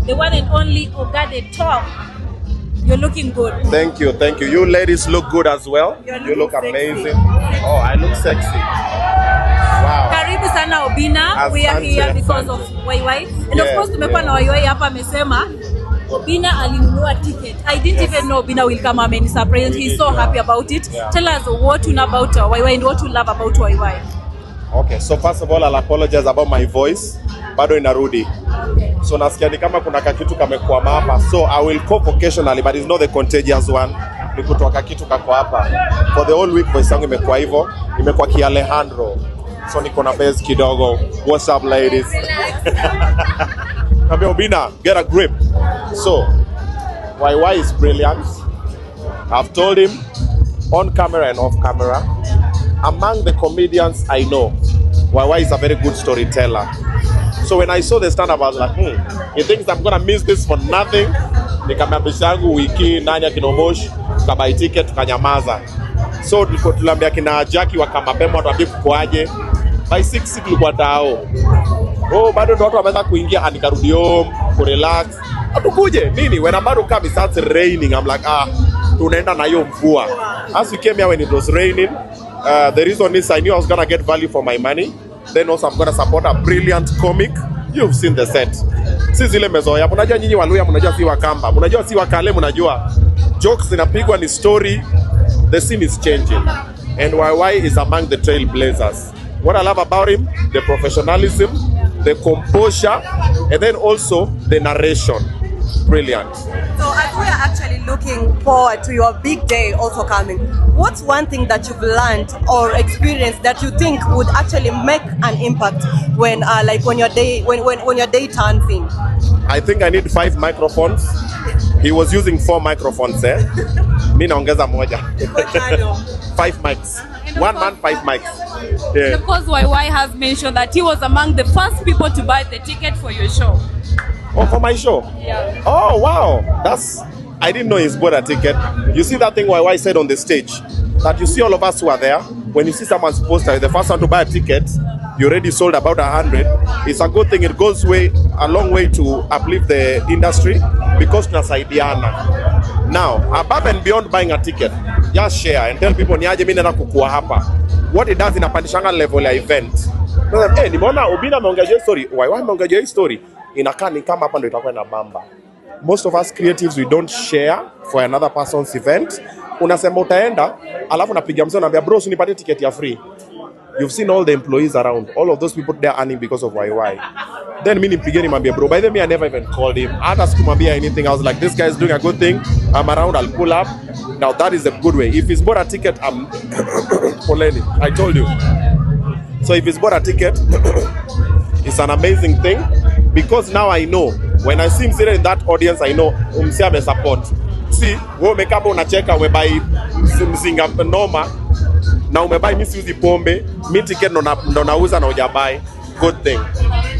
the one and only Ogade Top. You're looking good. Thank you, thank you. You ladies look good as well. You look sexy. amazing. Oh, I look sexy. Wow. Karibu sana Obinna. We are here because of YY. And of course tumekuwa na YY hapa amesema Obinna alinunua ticket. I didn't even know Obinna will come. I'm surprised. He's so happy about it. Tell us what you know about YY and what you love about YY. Okay, so first of all, I'll apologize about my voice. Bado inarudi. So nasikia ni kama kuna kakitu kamekwama hapa. So I will cough occasionally, but it's not the contagious one. Ni kutoka kitu kako hapa. For the whole week voice yangu imekuwa hivyo. Imekuwa ki Alejandro. So niko na base kidogo. What's up ladies? Naambia Obinna, get a grip. So YY is brilliant. I've told him on camera and off camera. Among the comedians I know, YY is a very good storyteller. So when I saw the stand-up, I was like, he thinks I'm gonna miss this for nothing. Nikamwambia yangu wiki nani akinomosh, tukabuy ticket, tukanyamaza. So tulambia kina Jackie wakamapema watu kwaje. By 6 tulikuwa tao. Oh, bado ndo watu wameweza kuingia anikarudi home, kurelax. Atukuje nini? When I'm about to come, it starts raining. I'm like, tunaenda na hiyo mvua. As we came here when it was raining, the reason is I knew I was gonna get value for my money. Then also I'm gonna support a brilliant comic. You've seen the set. Si zile mezoea. Mnajua nyinyi Waluya, mnajua si Wakamba. Mnajua si Wakale, mnajua jokes zinapigwa ni story. The scene is changing. And YY is among the trailblazers. What I love about him, the professionalism, the composure, and then also the narration. Brilliant. So as we are actually looking forward to your big day also coming, what's one thing that you've learned or experienced that you think would actually make an impact when when your day turns in? I think I need 5 microphones. He was using 4 microphones there. Mimi naongeza moja. 5 mics. One man, 5 mics. Yeah. Of course, YY has mentioned that he was among the first people to buy the ticket for your show. Oh, for my show? Yeah. Oh, wow. I didn't know he's bought a ticket. You see that thing YY said on the stage? That you see all of us who are there, when you see someone's poster, the first one to buy a ticket, you already sold about 100. It's a good thing. It goes a long way to uplift the industry because tunasaidiana. Now, above and beyond buying a ticket, just share and tell people niaje mimi naenda kukua hapa. What it does inapandishanga level ya event. Nimeona Obinna ameongea story, YY ameongea story. Inakaa ni kama hapa ndio itakuwa na bamba. Most of us creatives, we don't share for another person's event. Unasema utaenda, alafu napiga mseo naambia bro, usinipatie ticket ya free. You've seen all the employees around. All of those people they are earning because of YY. Then mimi nimpige nimwambie bro, by the way I never even called him. Hata sikumwambia anything. I was like, this guy is doing a good thing. I'm around, I'll pull up. Now that is a good way. If he's bought a ticket, I'm Poleni. I told you. So if he's bought a ticket, it's an amazing thing. Because now I know, when I see him sitting in that audience, I know umsiame support. See, wewe umekapa unacheka umebai mzinga noma na umebai misiuzi pombe, mi ticket ndo nauza na hujabai. Good thing.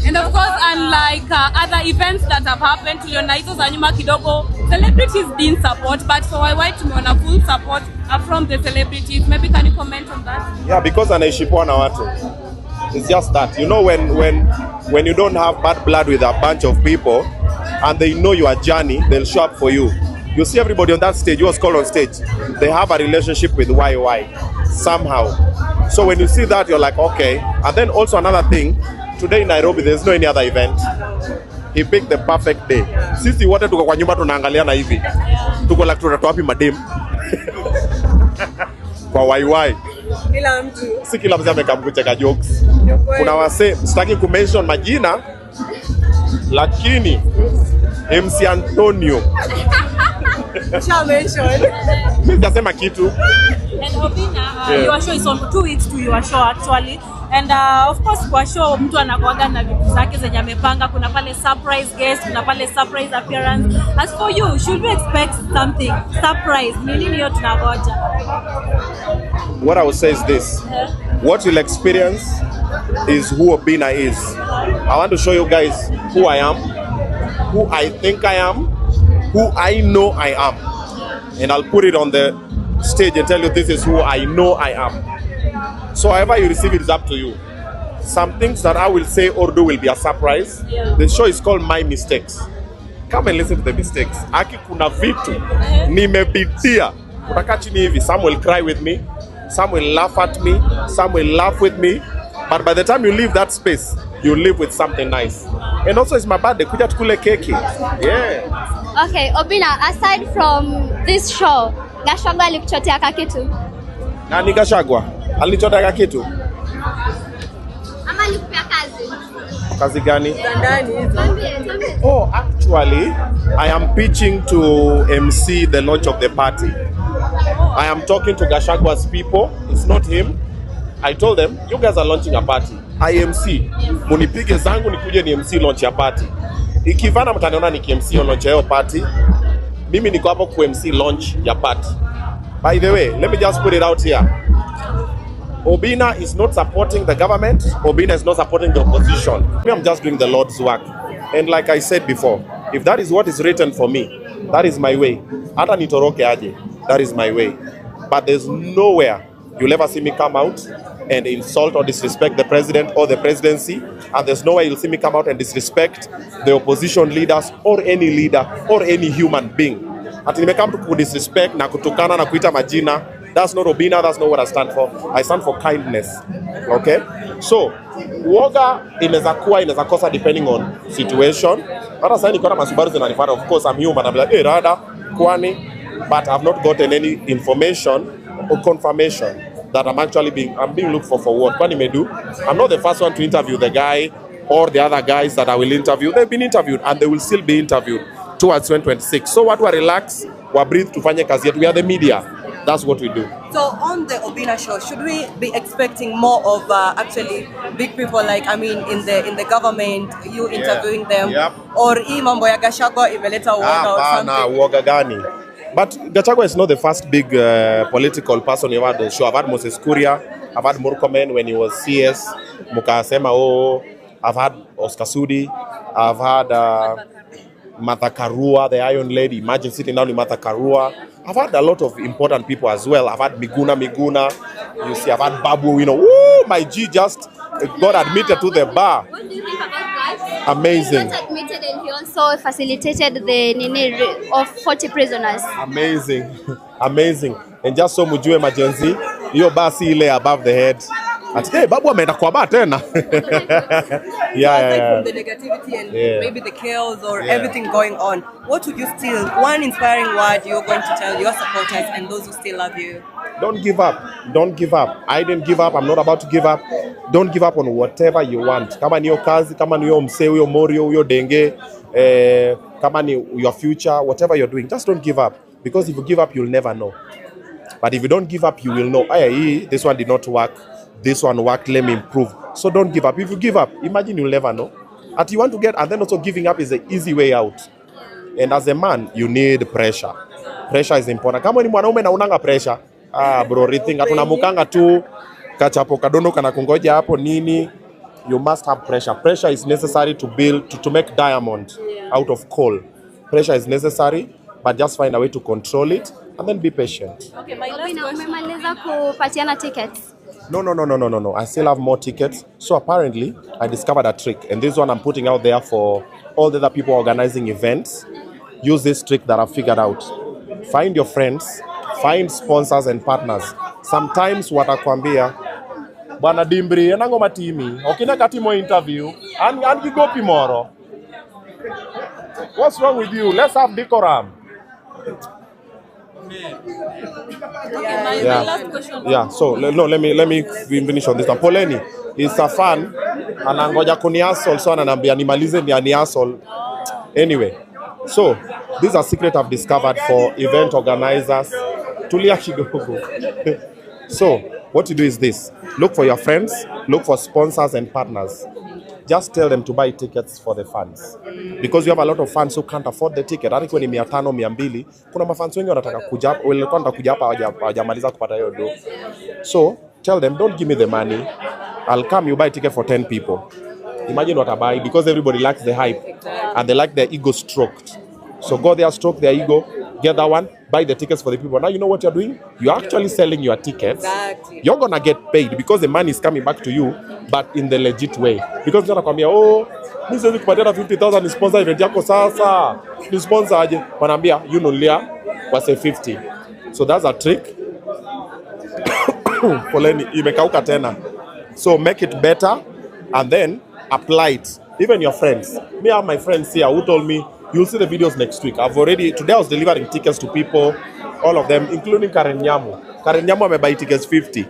And of course, unlike other events that have happened, tuliona hizo za nyuma kidogo, celebrities didn't support, but for YY tumeona full support from the celebrities. Maybe can you comment on that? Yeah, because anaishi poa na watu. It's just that, you know, when you don't have bad blood with a bunch of people and they know your journey, they'll show up for you. You see everybody on that stage, you was called on stage, they have a relationship with YY somehow. So when you see that, you're like, okay. And then also another thing, today in Nairobi, there's no any other event. He picked the perfect day. Sisi wote tuko kwa nyumba tunaangaliana hivi. Tuko like tunatoa wapi madem. Kwa YY. Kila mtu. Si kila mtu amekaa kucheka jokes. Kuna wase, sitaki kumention majina, lakini MC Antonio. Sijasema kitu. And Obinna, your show is on 2 weeks to your show actually. And of course kwa show mtu anakuaga na vitu zake zenye amepanga. Kuna pale surprise guest, kuna pale surprise appearance. As for you, should we expect something surprise? Ni nini hiyo tunangoja? What I would say is this. What you'll experience is who Obinna is. I want to show you guys who I am, who I think I am, who I know I am. And I'll put it on the stage and tell you this is who I know I am. So however you receive it is up to you. Some things that I will say or do will be a surprise. The show is called My Mistakes. come and listen to the mistakes. Aki kuna vitu nimepitia. Utakaa chini hivi, some will cry with me, some will laugh at me, some will laugh with me, but by the time you leave that space, you live with something nice. And also it's my birthday, kuja tukule keki. Yeah. Okay, Obinna, aside from this show, Gachagua alikuchotea kakitu? Nani Gachagua? Alichotea kitu? Ama alikupea kazi? Kazi gani? Tuambie. Oh, actually, I am pitching to MC the launch of the party. I am talking to Gachagua's people. It's not him. I told them, you guys are launching a party. I MC. Munipige zangu nikuje ni MC launch ya party. Ikivana mtaniona ni MC launch ya party. Mimi niko hapo ku MC launch ya party. By the way, let me just put it out here. Obinna is not supporting the government. Obinna is not supporting the opposition. I'm just doing the Lord's work. And like I said before, if that is what is written for me, that is my way. Hata nitoroke aje, that is my way. But there's nowhere you'll ever see me come out and insult or disrespect the president or the presidency. And there's no way you'll see me come out and disrespect the opposition leaders or any leader or any human being. Ati nimekam to disrespect na kutukana na kuita majina. That's not Obinna, that's not what I stand for. I stand for kindness. Okay? So, uoga inaweza kosa depending on situation. Hata sasa niko na masubaru zinanifanya, of course I'm human. I'm like, hey, rada, kwani? But I've not gotten any information or confirmation that I'm being looked for what? Kwani medu? I'm not the first one to interview the guy or the other guys that I will interview. They've been interviewed and they will still be interviewed towards 2026. So what we relax, we breathe to find kazi yetu. We are the media. That's what we do. So on the Obinna show, should we be expecting more of actually big people like, I mean, in the government, you interviewing them? Yep. Or hii mambo ya Gachagua imeleta uoga or something? Uoga gani. But Gachagua is not the first big political person you've had on the show. I've had Moses Kuria, I've had Murkomen when he was CS, Mukasema, I've had Oscar Sudi, I've had Martha Karua, the Iron Lady. Imagine sitting down with Martha Karua. I've had a lot of important people as well. I've had Miguna. You see, I've had Babu. My G just got admitted to the bar. What do you think about that? Amazing. He got admitted and he also facilitated the of 40 prisoners. Amazing. Amazing. And just so mujue emergency, hiyo basi ile above the head. Ati, hey, Babu ameenda kwa bar tena. Aside from the negativity and maybe the chaos or everything going on, what would you still, one inspiring word you're going to tell your supporters and those who still love you? Don't give up. Don't give up. I didn't give up. I'm not about to give up. Don't give up on whatever you want. Kama ni kazi, kama ni mse, uyo morio, uyo denge, kama ni your future, whatever you're doing, just don't give up. Because if you give up, you'll never know. But if you don't give up, you will know. This one did not work. This one worked, let me improve. So don't give up. If you give up, imagine you'll never know. And you want to get, and then also giving up is the easy way out. And as a man, you need pressure. Pressure is important. Kama ni mwanaume na unanga pressure, bro, rethink. Atunamukanga tu, kachapo kadono kana kungoja hapo nini. You must have pressure. Pressure is necessary to build, to make diamond out of coal. Pressure is necessary, but just find a way to control it and then be patient. Okay, my last question. Umemaliza kupatiana tickets? No. I still have more tickets. So apparently, I discovered a trick. And this one I'm putting out there for all the other people organizing events. Use this trick that I've figured out. Find your friends, find sponsors and partners. Sometimes watakwambia, Bwana Dimbri, enango matimi, okina katimo interview, and you go tomorrow. What's wrong with you? Let's have decorum. My last question. Yeah, so let me finish on this. Poleni is a fan, anangoja kuniasol, so ananiambia nimalize ni aniasol. Anyway, so these are secret I've discovered for event organizers. Tulia kidogo. So what you do is this: look for your friends, look for sponsors and partners. Just tell them to buy tickets for the fans. Because you have a lot of fans who can't afford the ticket. Hata kwa ni 500, 200, kuna mafans wengi wanataka kuja hapa, walikuwa wanataka kuja hapa hawajamaliza kupata hiyo do. So, tell them, don't give me the money. I'll come, you buy ticket for 10 people. Imagine what I buy, because everybody likes the hype and they like their ego stroked. So go there, stroke their ego, get that one, buy the tickets for the people. Now you know what you're doing? You're actually selling your tickets. Exactly. You're gonna get paid because the money is coming back to you, but in the legit way. Because you're gonna come here, oh, mimi siwezi kupatia 50,000 ni sponsor event yako sasa. Ni sponsor aje? Wanaambia you nulia wase 50. So that's a trick. Poleni imekauka tena. So make it better and then apply it. Even your friends. Me and my friends here who told me you'll see the videos next week. Today I was delivering tickets to people, all of them, including Karen Nyamu. Karen Nyamu amebuy tickets 50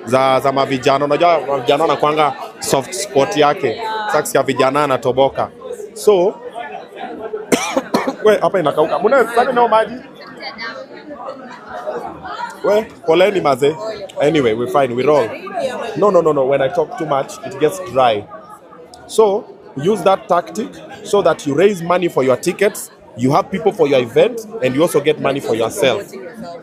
za mavijana. Unajua mavijana wanakuanga soft spot yake. Sasa vijana anatoboka. So we hapa inakauka. Mbona sasa nao maji? We poleni maze. Anyway, we're fine. We roll. No. When I talk too much, it gets dry. So use that tactic so that you raise money for your tickets, you have people for your event, and you also get money for yourself.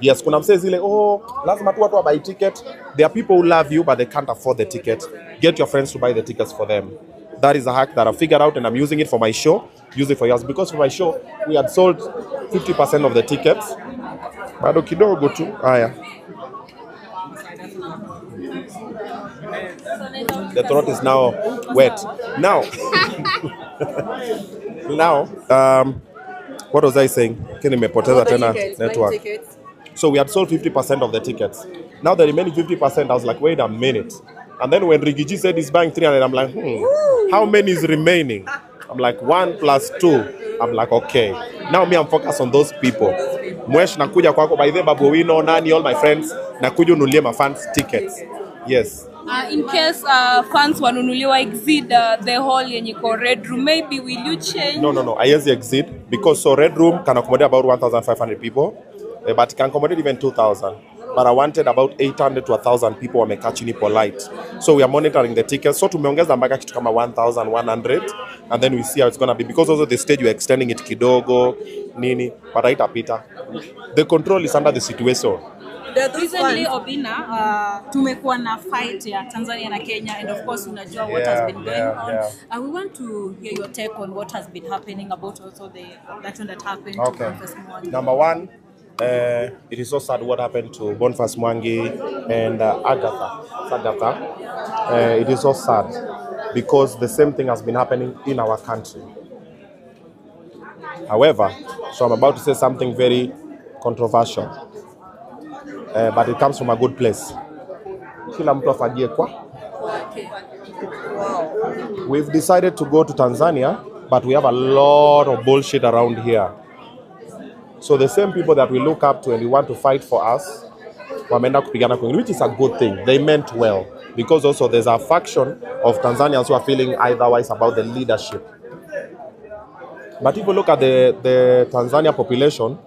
Yes, kuna mse zile, oh, lazima tu watu buy ticket. There are people who love you, but they can't afford the ticket. Get your friends to buy the tickets for them. That is a hack that I figured out, and I'm using it for my show. Use it for yours. Because for my show, we had sold 50% of the tickets. Bado kidogo tu. Aya. The throat is now wet. Now, what was I saying? Network. So we had sold 50% of the tickets. Now the remaining 50%, I was like, wait a minute. And then when Rigiji said he's buying 300, I'm like, how many is remaining? I'm like, 1 + 2. I'm like, okay. Now me, I'm focused on those people. Mwesh nakuja kwako by the babu wino nani all my friends nakuja unulie my fans tickets. Yes. In case fans wanunuliwa exceed the hall yenye ko Red Room, maybe will you change? No. I yes exceed because so Red Room can accommodate about 1,500 people, but it can accommodate even 2,000. But I wanted about 800 to 1,000 people wamekaa chini polite. So we are monitoring the tickets. So tumeongeza mpaka kitu kama 1,100 and then we see how it's going to be because also the stage we're extending it kidogo nini but haitapita. The control is under the situation. Recently Obinna tumekuwa na fight ya Tanzania na Kenya and of course unajua what has been going on. We want to hear your take on what has been happening about also the election that happened to Boniface Mwangi. Number one, it is so sad what happened to Boniface Mwangi and Agatha. It is so sad because the same thing has been happening in our country. However, so I'm about to say something very controversial. But it comes from a good place. Kila mtu afagie kwa. We've decided to go to Tanzania, but we have a lot of bullshit around here. So the same people that we look up to and we want to fight for us, wameenda kupigana kwingine, which is a good thing. They meant well. Because also there's a faction of Tanzanians who are feeling otherwise about the leadership. But if you look at the Tanzania population,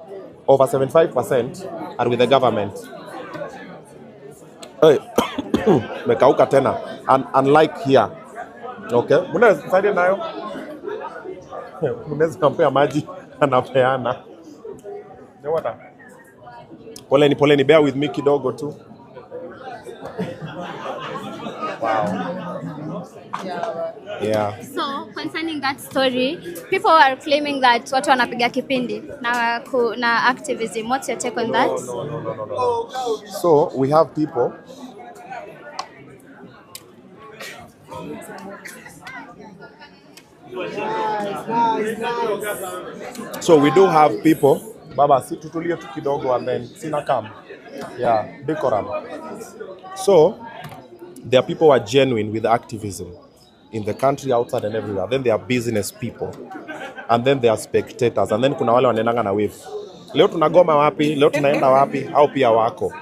over 75% are with the government. Hey, mekauka tena. Unlike here. Okay? Munaweza saidia nayo? Munaweza kampea maji anapeana. Ne water. Poleni, bear with me kidogo tu. Wow. Yeah. So concerning that story, people are claiming that watu wanapiga kipindi na activism. What's your take on that? No. So we have people. So we do have people. Baba, si tutulie tu kidogo and then sina kam. Yeah, decorum. So there are people who are genuine with activism in the country, outside and everywhere. Then there are business people. And then there are spectators. And then kuna wale wanaendanga na wave. Leo tunagoma wapi? Leo tunaenda wapi? Au pia wako.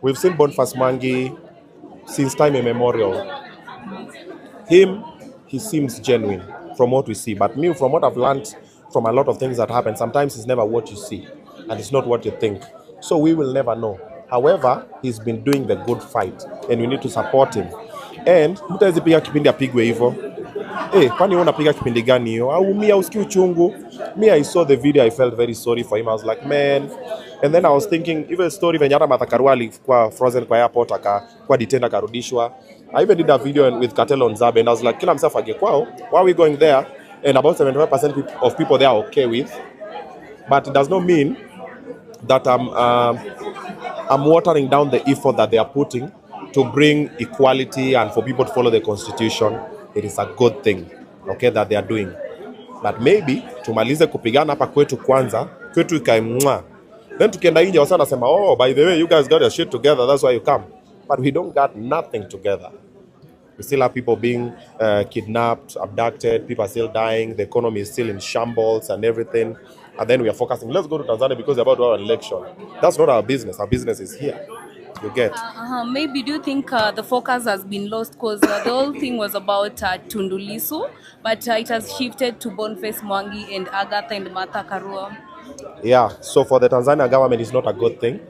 We've seen Boniface Mwangi since time immemorial. He seems genuine from what we see. But me, from what I've learned from a lot of things that happen, sometimes it's never what you see. And it's not what you think. So we will never know. However, he's been doing the good fight. And we need to support him. And mtu hawezi piga kipindi apigwe hivyo. Kwani wewe unapiga kipindi gani hiyo? Au mimi usikii uchungu? Me, I saw the video, I felt very sorry for him. I was like, man. And then I was thinking, even story venye hata Martha Karua alikuwa frozen kwa airport kwa detained akarudishwa. I even did a video with Cartel on Zabe and I was like, kila msafage kwao. Why are we going there? And about 75% of people there are okay with But it does not mean that I'm watering down the effort that they are putting to bring equality and for people to follow the constitution. It is a good thing, okay, that they are doing. But maybe tumalize kupigana hapa kwetu kwanza, kwetu ikae mwa. Then tukienda nje wasana sema, oh, by the way, you guys got your shit together, that's why you come. But we don't got nothing together. We still have people being kidnapped, abducted, people are still dying, the economy is still in shambles and everything. And then we are focusing, let's go to Tanzania because they're about to have an election. That's not our business. Our business is here. You get? Maybe do you think the focus has been lost because the whole thing was about Tundu Lissu, but it has shifted to Boniface Mwangi and Agatha and Martha Karua? Yeah, so for the Tanzania government, it's not a good thing.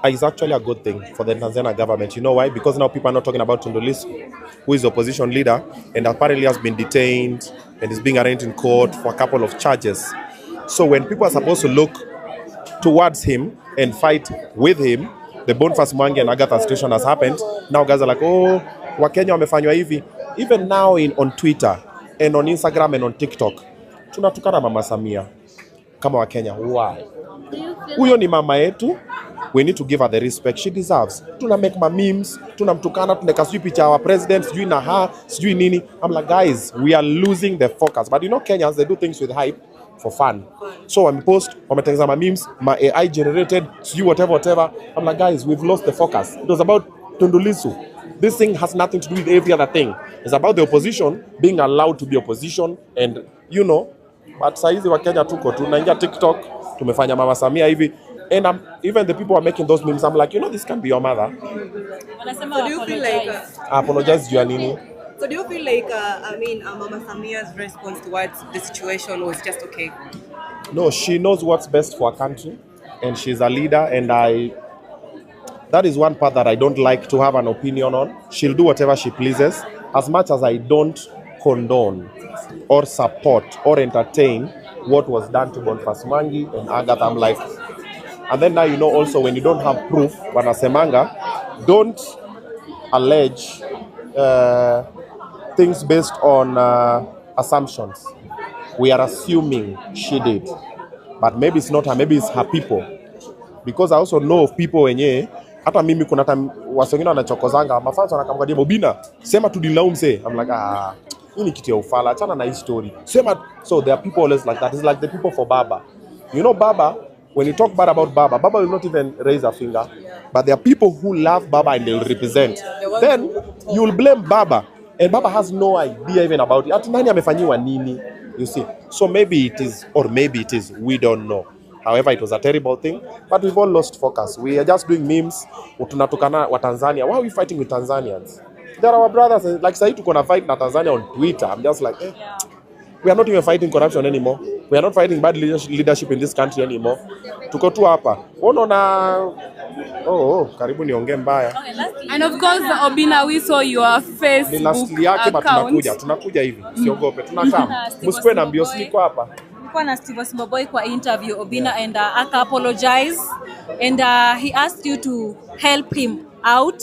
It's actually a good thing for the Tanzania government. You know why? Because now people are not talking about Tundu Lissu, who is the opposition leader and apparently has been detained and is being arraigned in court for a couple of charges. So when people are supposed to look towards him and fight with him, the Boniface Mwangi and Agatha situation has happened. Now guys are like, oh, Wakenya wamefanywa hivi. Even now on Twitter and on Instagram and on TikTok, tunatukana Mama Samia kama Wakenya. Why? Huyo ni mama yetu. We need to give her the respect she deserves. Tuna make my memes, tunamtukana, tuneka sijui picha our president, sijui na ha, sijui nini. I'm like, guys, we are losing the focus. But you know Kenyans, they do things with hype for fun. So when we post, wametengeneza my memes, my AI generated, sijui whatever. I'm like, guys, we've lost the focus. It was about Tundu Lissu. This thing has nothing to do with every other thing. It's about the opposition being allowed to be opposition and, you know, but saizi wa Kenya tuko, tunaingia TikTok, tumefanya Mama Samia hivi. And even the people who are making those memes, I'm like, you know, this can be your mother. So do you feel like... apologize to Nini. So do you feel like, Mama Samia's response towards the situation was just okay? No, she knows what's best for her country. And she's a leader. And that is one part that I don't like to have an opinion on. She'll do whatever she pleases. As much as I don't condone or support or entertain what was done to Boniface Mwangi and Agatha, I'm like... And then now, you know, also when you don't have proof, wanasemanga, don't allege things based on assumptions. We are assuming she did. But maybe it's not her, maybe it's her people. Because I also know of people wenye, hata mimi kuna hata wasengine wanachokozanga, mafans wanakamkadia Obinna, sema tu dilaumu say. I'm like, hii ni kitu ya ufala, achana na hii story. So there are people always like that. It's like the people for Baba. You know Baba, when you talk bad about Baba, Baba will not even raise a finger. But there are people who love Baba and they will represent. Then you will blame Baba. And Baba has no idea even about it. Ati nani amefanyiwa nini? You see. So maybe it is, or maybe it is, we don't know. However, it was a terrible thing. But we've all lost focus. We are just doing memes. Tunatukana wa Tanzania. Why are we fighting with Tanzanians? They are our brothers. Like say tuko na fight na Tanzania on Twitter. I'm just like, we are not even fighting corruption anymore. We are not fighting bad leadership in this country anymore. Tuko tu hapa. Karibu niongee mbaya. And of course, Obinna, we saw your Facebook account. Tunakuja hivi. Siogope, tunakaa. Msikwe na mbio niko hapa. Nilikuwa na Steve Simboboy kwa interview Obinna and aka apologize and he asked you to help him out,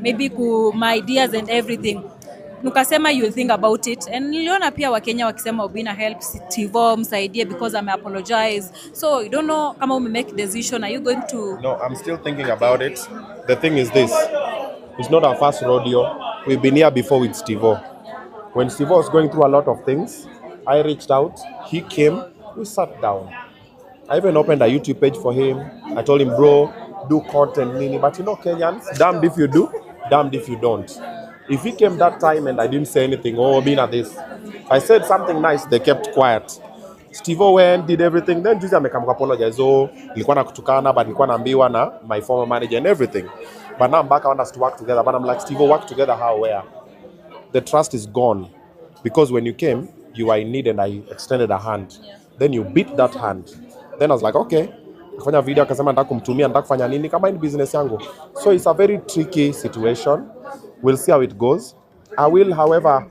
maybe my ideas and everything. Nukasema you'll think about it. And niliona pia Wakenya wakisema Obinna help Steve msaidie because apologize. So you don't know kama ume make decision. Are you going to... No, I'm still thinking about it. The thing is this. It's not our first rodeo. We've been here before with Steve. When Steve was going through a lot of things, I reached out. He came. We sat down. I even opened a YouTube page for him. I told him, bro, do content, Nini. But you know Kenyans, damned if you do, damned if you don't. If he came that time and I didn't say anything, Obinna this. I said something nice, they kept quiet. Steve went, did everything. Then Juzi amekam apologize. Nilikuwa nakutukana, but nilikuwa naambiwa na my former manager and everything. But now I'm back, I want us to work together. But I'm like, Steve, work together how, where? The trust is gone. Because when you came, you were in need and I extended a hand. Yeah. Then you beat that hand. Then I was like, okay. Kufanya video akasema nataka kumtumia, nataka kufanya nini kama ni business yangu. So it's a very tricky situation. We'll see how it goes. I will, however,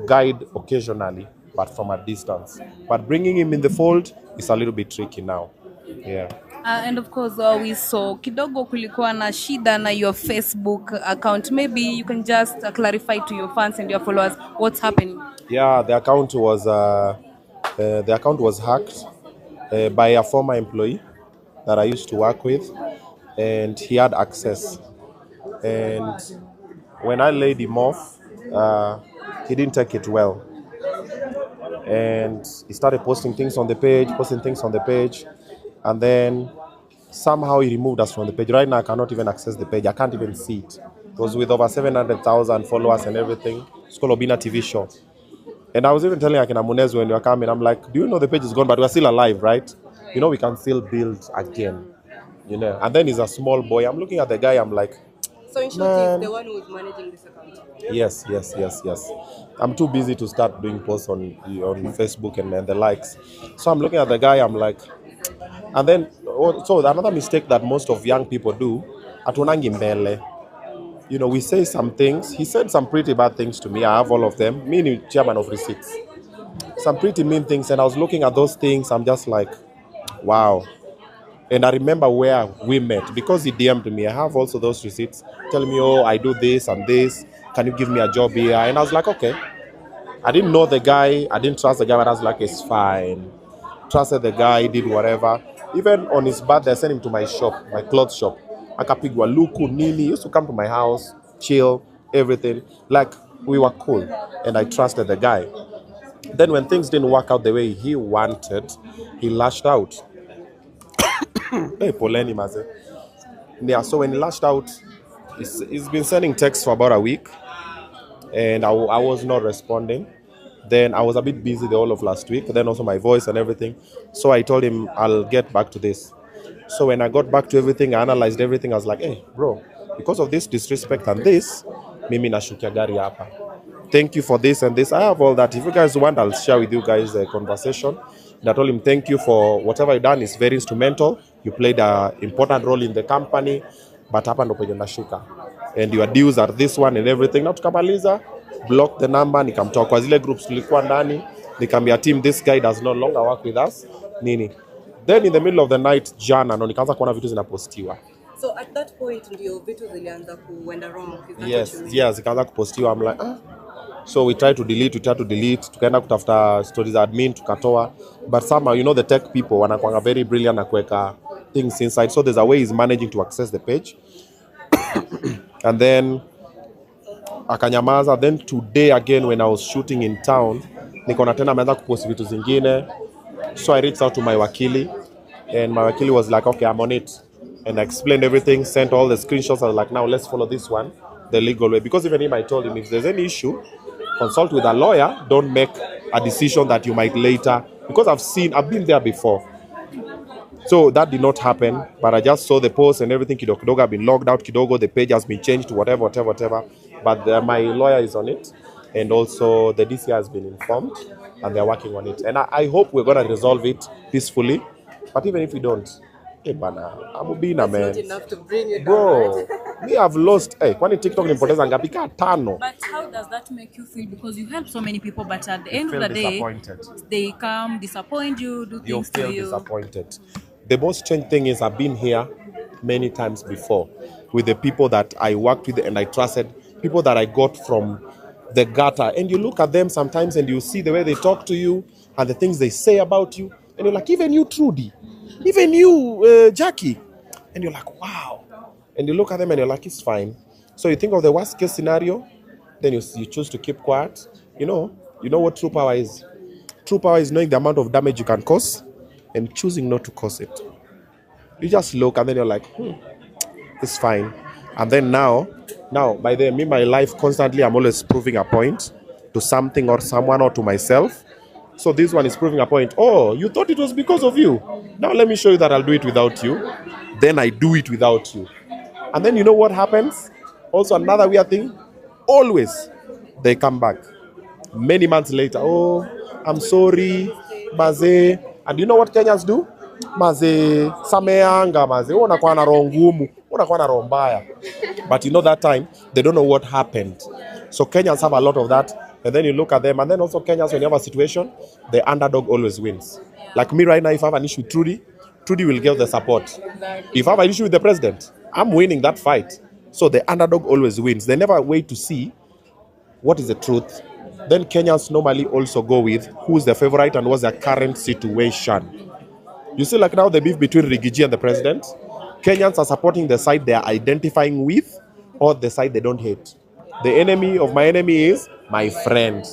guide occasionally, but from a distance. But bringing him in the fold is a little bit tricky now. Yeah. And of course, we saw kidogo kulikuwa na shida na your Facebook account. Maybe you can just clarify to your fans and your followers what's happening. Yeah, the account was hacked. by a former employee that I used to work with, and he had access. And when I laid him off, he didn't take it well. And he started posting things on the page, and then somehow he removed us from the page. Right now, I cannot even access the page. I can't even see it. It was with over 700,000 followers and everything. It's called Obinna TV show. And I was even telling Akina Munez when you were coming, I'm like, do you know the page is gone, but we're still alive, right? You know, we can still build again. You know, and then he's a small boy. I'm looking at the guy, I'm like, So in short, he's the one who is managing this account. Yes. I'm too busy to start doing posts on Facebook and the likes. So I'm looking at the guy, I'm like, and then, so another mistake that most of young people do, atunangi mbele. You know, we say some things. He said some pretty bad things to me. I have all of them. Me, the chairman of receipts. Some pretty mean things. And I was looking at those things. I'm just like, wow. And I remember where we met because he DM'd me. I have also those receipts telling me, oh, I do this and this. Can you give me a job here? And I was like, okay. I didn't know the guy. I didn't trust the guy, but I was like, it's fine. Trusted the guy, did whatever. Even on his birthday, I sent him to my shop, my clothes shop. Akapigwa luku, nini. He used to come to my house, chill, everything. Like, we were cool. And I trusted the guy. Then when things didn't work out the way he wanted, he lashed out. Hey, poleni maze. Yeah, so when he lashed out, he's been sending texts for about a week. And I was not responding. Then I was a bit busy the whole of last week. Then also my voice and everything. So I told him I'll get back to this. So when I got back to everything, I analyzed everything. I was like, hey, bro, because of this disrespect and this, mimi nashukia gari hapa. Thank you for this and this. I have all that. If you guys want, I'll share with you guys a conversation. And I told him, thank you for whatever you done. It's very instrumental. You played an important role in the company. But hapa ndo penye nashuka. And your deals are this one and everything. Now tukamaliza, block the number, nikamtoa kwa zile groups tulikuwa ndani, nikamwambia team, this guy does no longer work with us. Nini. Then in the middle of the night, jana, ndo nikaanza kuona vitu zinapostiwa. So at that point, ndio vitu zilianza kuenda wrong. Yes, zikaanza kupostiwa. I'm like, So we try to delete, tukaenda kutafuta stories admin, tukatoa. But somehow, you know, the tech people, wanakuanga very brilliant na kuweka things inside. So there's a way he's managing to access the page. And then akanyamaza. Then today again when I was shooting in town, nikona tena ameanza kupost vitu zingine. So I reached out to my wakili, and my wakili was like, okay, I'm on it. And I explained everything, sent all the screenshots. I was like, now let's follow this one the legal way. Because even him, I told him, if there's any issue, consult with a lawyer. Don't make a decision that you might later, because I've been there before. So that did not happen, but I just saw the post and everything. Kidogo have been logged out. Kidogo, the page has been changed to whatever. But my lawyer is on it, and also the DCI has been informed, and they're working on it. And I hope we're gonna resolve it peacefully. But even if we don't, hey, bana, I'm Obinna, man. Not enough to bring it bro. Me have lost. Hey, kwani TikTok nimpoteza ngapi ka 5. But how does that make you feel? Because you help so many people, but at the end of the day, they come disappoint you, do things to you. You feel disappointed. The most strange thing is I've been here many times before with the people that I worked with and I trusted, people that I got from the gutter. And you look at them sometimes and you see the way they talk to you and the things they say about you. And you're like, even you, Trudy, even you, Jackie. And you're like, wow. And you look at them and you're like, it's fine. So you think of the worst case scenario, then you choose to keep quiet. You know what true power is? True power is knowing the amount of damage you can cause and choosing not to cause it. You just look and then you're like, it's fine. And then now, by the way, my life constantly, I'm always proving a point to something or someone or to myself. So this one is proving a point. Oh, you thought it was because of you. Now let me show you that I'll do it without you. Then I do it without you. And then you know what happens? Also another weird thing. Always, they come back. Many months later, oh, I'm sorry, Maze. And you know what Kenyans do? Maze, sameanga, Maze, unakuwa na roho ngumu, unakuwa na roho mbaya. But you know that time, they don't know what happened. So Kenyans have a lot of that. And then you look at them. And then also Kenyans, when you have a situation, the underdog always wins. Like me right now, if I have an issue with Trudy will get the support. If I have an issue with the president, I'm winning that fight. So the underdog always wins. They never wait to see what is the truth. Then Kenyans normally also go with who's the favorite and what's their current situation. You see, like now the beef between Rigiji and the president, Kenyans are supporting the side they are identifying with or the side they don't hate. The enemy of my enemy is my friend.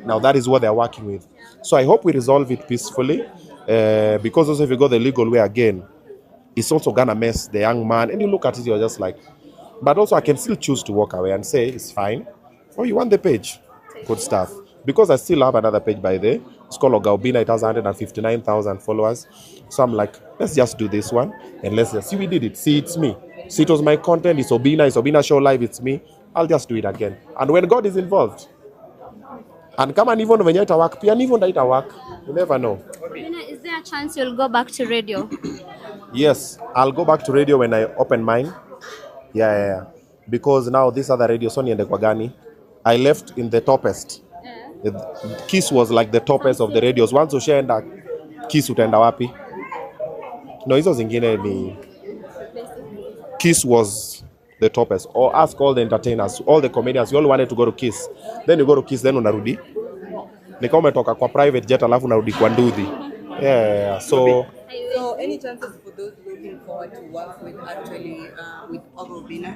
Now that is what they're working with. So I hope we resolve it peacefully, because also if you go the legal way again, it's also gonna mess the young man. And you look at it, you're just like, but also I can still choose to walk away and say it's fine. Oh, you want the page? Good stuff. Because I still have another page by there. It's called Obinna. It has 159,000 followers. So I'm like, let's just do this one and let's just see. We did it. See, it's me. See, it was my content. It's Obinna Show Live. It's me. I'll just do it again. And when God is involved, and come and even when you work, and even that work, you never know. Obinna, is there a chance you'll go back to radio? Yes, I'll go back to radio when I open mine. Yeah. Because now this other radio, Sony and the Kwagani, I left in the toppest. Kiss was like the toppest of the radios. Once ushaenda Kiss utaenda wapi? No, hizo zingine ni Kiss was the toppest. Or ask all the entertainers, all the comedians, you all wanted to go to Kiss. Then you go to Kiss, then unarudi. Ni kama umetoka kwa private jet alafu unarudi kwa nduthi. Yeah. So any chances for those looking forward to work with with Obinna?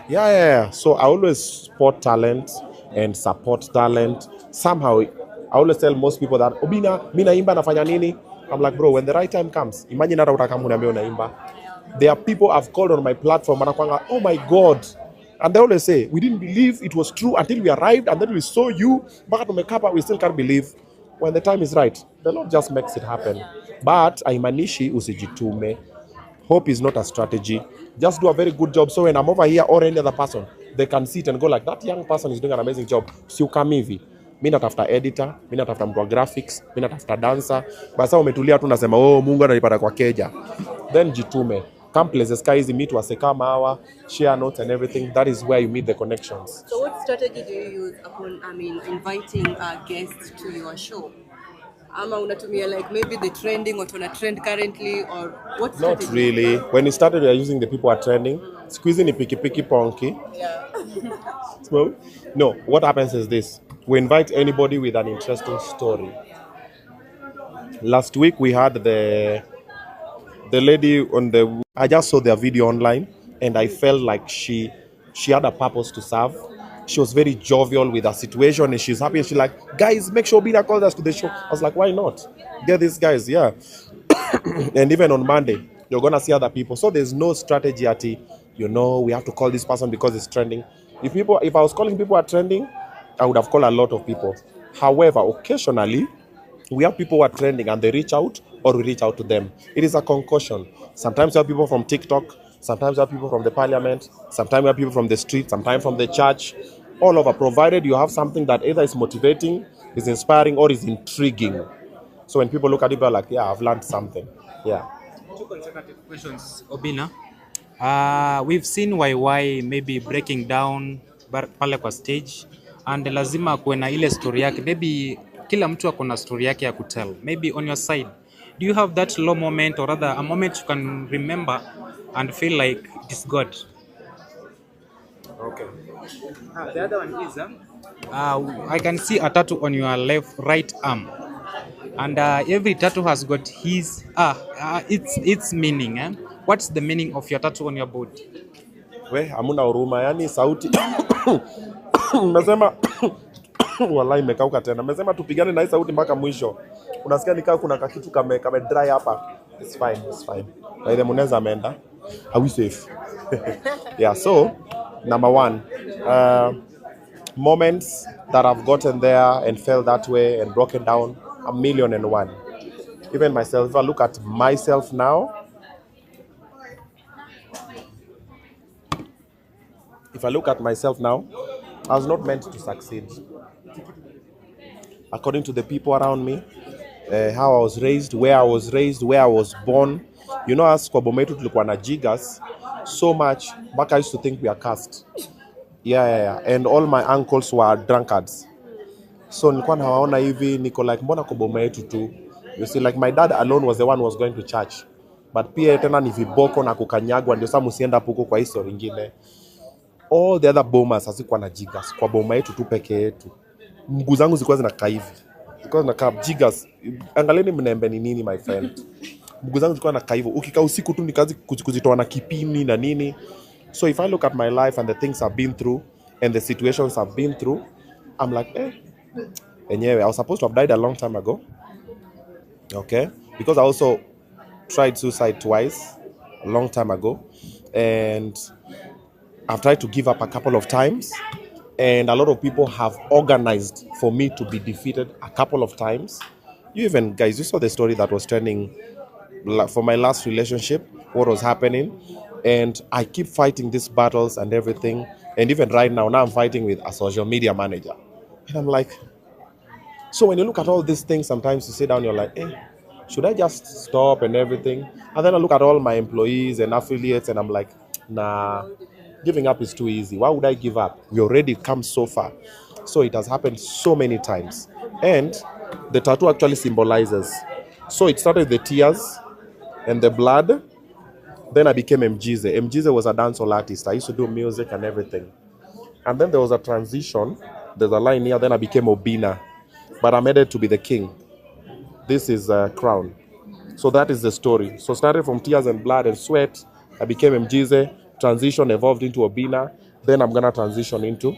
Yeah. So I always support talent and support talent. Somehow, I always tell most people that Obinna, mimi naimba nafanya nini? I'm like, bro, when the right time comes, imagine hata utakamu niambia unaimba. There are people I've called on my platform and I'm oh my God. And they always say, we didn't believe it was true until we arrived and then we saw you. But we still can't believe. When the time is right, the Lord just makes it happen. But haimanishi usijitume. Hope is not a strategy. Just do a very good job. So when I'm over here or any other person, they can sit and go like, that young person is doing an amazing job. Si ukamivi. Mimi natafuta editor, mimi natafuta mtu wa graphics, mimi natafuta dancer. Basa umetulia tu nasema, oh Mungu ananipata kwa keja. Then jitume. Come places easy, meet wasekama hawa, share notes and everything. That is where you meet the connections. So what strategy do you use upon, inviting guests to your show? Ama unatumia like maybe the trending, what on a trend currently, or what strategy? Not really. When it started, we are using the people who are trending. Squeezing the picky ponky. Yeah. So, no, what happens is this. We invite anybody with an interesting story. Last week we had the lady on the... I just saw their video online and I felt like she had a purpose to serve. She was very jovial with her situation and she's happy and she's like, guys, make sure Obinna calls us to the show. I was like, why not? Get these guys, yeah. And even on Monday, you're going to see other people. So there's no strategy at it. We have to call this person because it's trending. If I was calling people who are trending, I would have called a lot of people. However, occasionally, we have people who are trending and they reach out or we reach out to them. It is a concussion. Sometimes we have people from TikTok, sometimes we have people from the parliament, sometimes we have people from the street, sometimes from the church, all over, provided you have something that either is motivating, is inspiring, or is intriguing. So when people look at it, they're like, yeah, I've learned something. Yeah. Two consecutive questions, Obinna. We've seen YY maybe breaking down pale kwa stage, and lazima kuwe na ile story yake. Maybe kila mtu ako na story yake ya kutell. Maybe on your side, do you have that low moment or rather a moment you can remember and feel like it is God? Okay. The other one is, I can see a tattoo on your right arm. And every tattoo has got its meaning. What's the meaning of your tattoo on your body? We, hamuna huruma, yani sauti. Nimesema wallahi imekauka tena. Nimesema tupigane na hii sauti mpaka mwisho. Unasikia nikaa kuna kakitu kame dry hapa. It's fine. Na ile mnaweza ameenda. Are we safe? Yeah, so number one, moments that I've gotten there and felt that way and broken down, 1,000,001. Even myself, if I look at myself now, I was not meant to succeed. According to the people around me, how I was raised, where I was born. As kwa Bometu tulikuwa na jigas so much, back I used to think we are cursed. Yeah. And all my uncles were drunkards. So nilikuwa nawaona hivi, niko like mbona kwa Bometu tu. You see, like my dad alone was the one who was going to church. But pia tena ni viboko na kukanyagwa, ndio sasa msienda huko kwa history nyingine. All the other bombers hazikuwa na jigas. Kwa boma yetu tu peke yetu. Mguu zangu zilikuwa zinakaa hivi. Zilikuwa zinakaa jigas. Angalieni mnembe ni nini, my friend. mguu zangu zilikuwa na kaivo. Ukikaa usiku tu nikaanza kuzitoa na kipini na nini. So if I look at my life and the things I've been through and the situations I've been through, I'm like, anyway, I was supposed to have died a long time ago. Okay? Because I also tried suicide twice a long time ago. And I've tried to give up a couple of times. And a lot of people have organized for me to be defeated a couple of times. You even, guys, you saw the story that was trending for my last relationship, what was happening. And I keep fighting these battles and everything. And even right now I'm fighting with a social media manager. And I'm like, so when you look at all these things, sometimes you sit down, you're like, should I just stop and everything? And then I look at all my employees and affiliates and I'm like, nah, giving up is too easy. Why would I give up? We already come so far. So it has happened so many times. And the tattoo actually symbolizes. So it started with the tears and the blood. Then I became Mjize. Mjize was a dancehall artist. I used to do music and everything. And then there was a transition. There's a line here. Then I became Obinna. But I made it to be the king. This is a crown. So that is the story. So started from tears and blood and sweat. I became Mjize. Transition evolved into Obinna. Then I'm going to transition into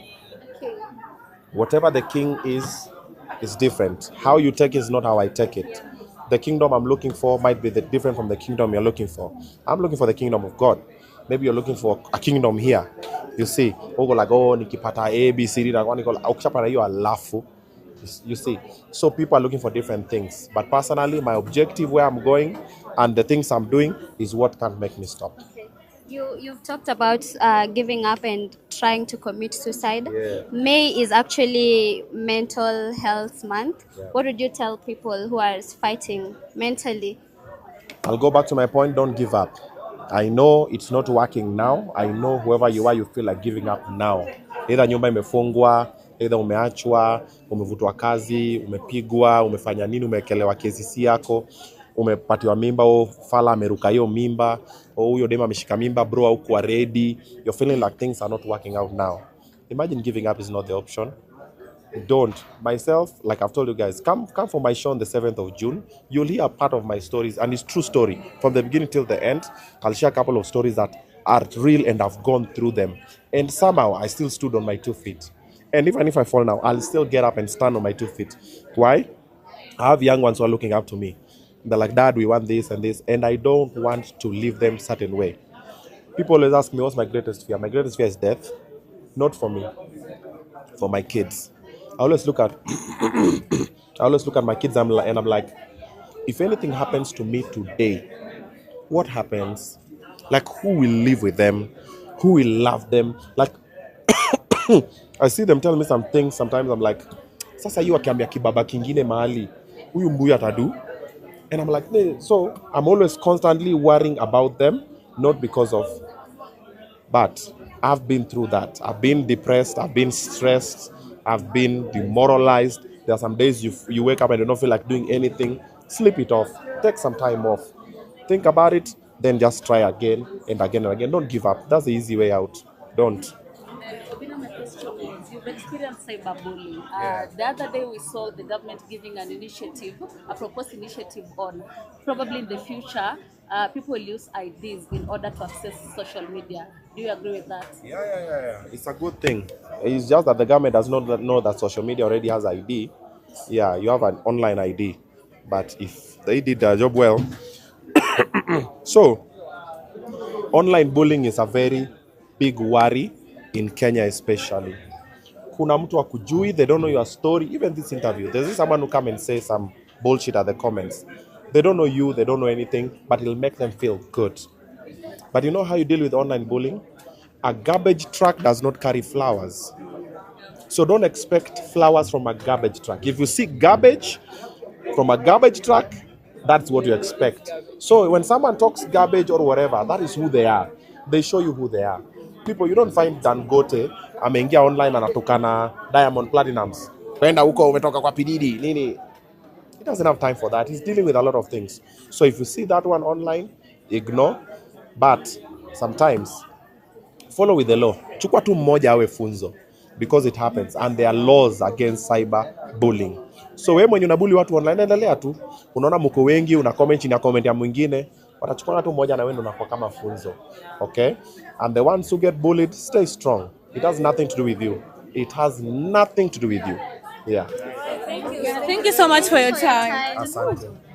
whatever the king is different. How you take it is not how I take it. The kingdom I'm looking for might be different from the kingdom you're looking for. I'm looking for the kingdom of God. Maybe you're looking for a kingdom here. You see, nikipata A, B, C, D, ukishapata hiyo alafu. You see, so people are looking for different things. But personally, my objective where I'm going and the things I'm doing is what can't make me stop. You've talked about giving up and trying to commit suicide. Yeah. May is actually Mental Health Month. Yeah. What would you tell people who are fighting mentally? I'll go back to my point, don't give up. I know it's not working now. I know whoever you are, you feel like giving up now. Either nyumba imefungwa, either umeachwa, umevutwa kazi, umepigwa, umefanya nini, umekelewa kesi yako, umepatiwa mimba, au fala ameruka hiyo mimba, au huyo dema ameshika mimba, bro haukuwa ready. You're feeling like things are not working out now. Imagine giving up is not the option. Don't. Myself, like I've told you guys, come for my show on the 7th of June. You'll hear a part of my stories, and it's true story. From the beginning till the end, I'll share a couple of stories that are real and I've gone through them. And somehow, I still stood on my 2 feet. And even if I fall now, I'll still get up and stand on my 2 feet. Why? I have young ones who are looking up to me. They're like, Dad, we want this and this. And I don't want to leave them certain way. People always ask me, what's my greatest fear? My greatest fear is death. Not for me. For my kids. I always look at my kids and I'm like, if anything happens to me today, what happens? Like, who will live with them? Who will love them? Like, I see them tell me some things. Sometimes I'm like, sasa hiyo akiambia kibaba kingine mahali, huyu mbuyu atadu? And I'm like, nee. So I'm always constantly worrying about them, not because of, but I've been through that. I've been depressed. I've been stressed. I've been demoralized. There are some days you wake up and you don't feel like doing anything. Sleep it off. Take some time off. Think about it. Then just try again and again and again. Don't give up. That's the easy way out. Don't. Obinna, my question is, you've experienced cyberbullying. The other day we saw the government giving an initiative, a proposed initiative on probably in the future, people will use IDs in order to access social media. Do you agree with that? Yeah. It's a good thing. It's just that the government does not know that social media already has ID. Yeah, you have an online ID. But if they did their job well. So, online bullying is a very big worry in Kenya especially. Kuna mtu akujui, they don't know your story. Even this interview, there's someone who come and say some bullshit at the comments. They don't know you, they don't know anything, but it'll make them feel good. But you know how you deal with online bullying? A garbage truck does not carry flowers. So don't expect flowers from a garbage truck. If you see garbage from a garbage truck, that's what you expect. So when someone talks garbage or whatever, that is who they are. They show you who they are. People, you don't find Dangote ameingia online anatukana Diamond Platinums. Kwenda huko umetoka kwa pididi nini? He doesn't have time for that. He's dealing with a lot of things. So if you see that one online, ignore. But sometimes follow with the law. Chukua tu mmoja awe funzo, because it happens, and there are laws against cyber bullying. So wewe mwenye unabuli watu online, endelea tu. Unaona mko wengi, una comment chini ya comment ya mwingine, watachukua tu mmoja na wewe ndo unakuwa kama funzo. Okay? And the ones who get bullied, stay strong. It has nothing to do with you. It has nothing to do with you. Yeah. Thank you so much for your time. Asante.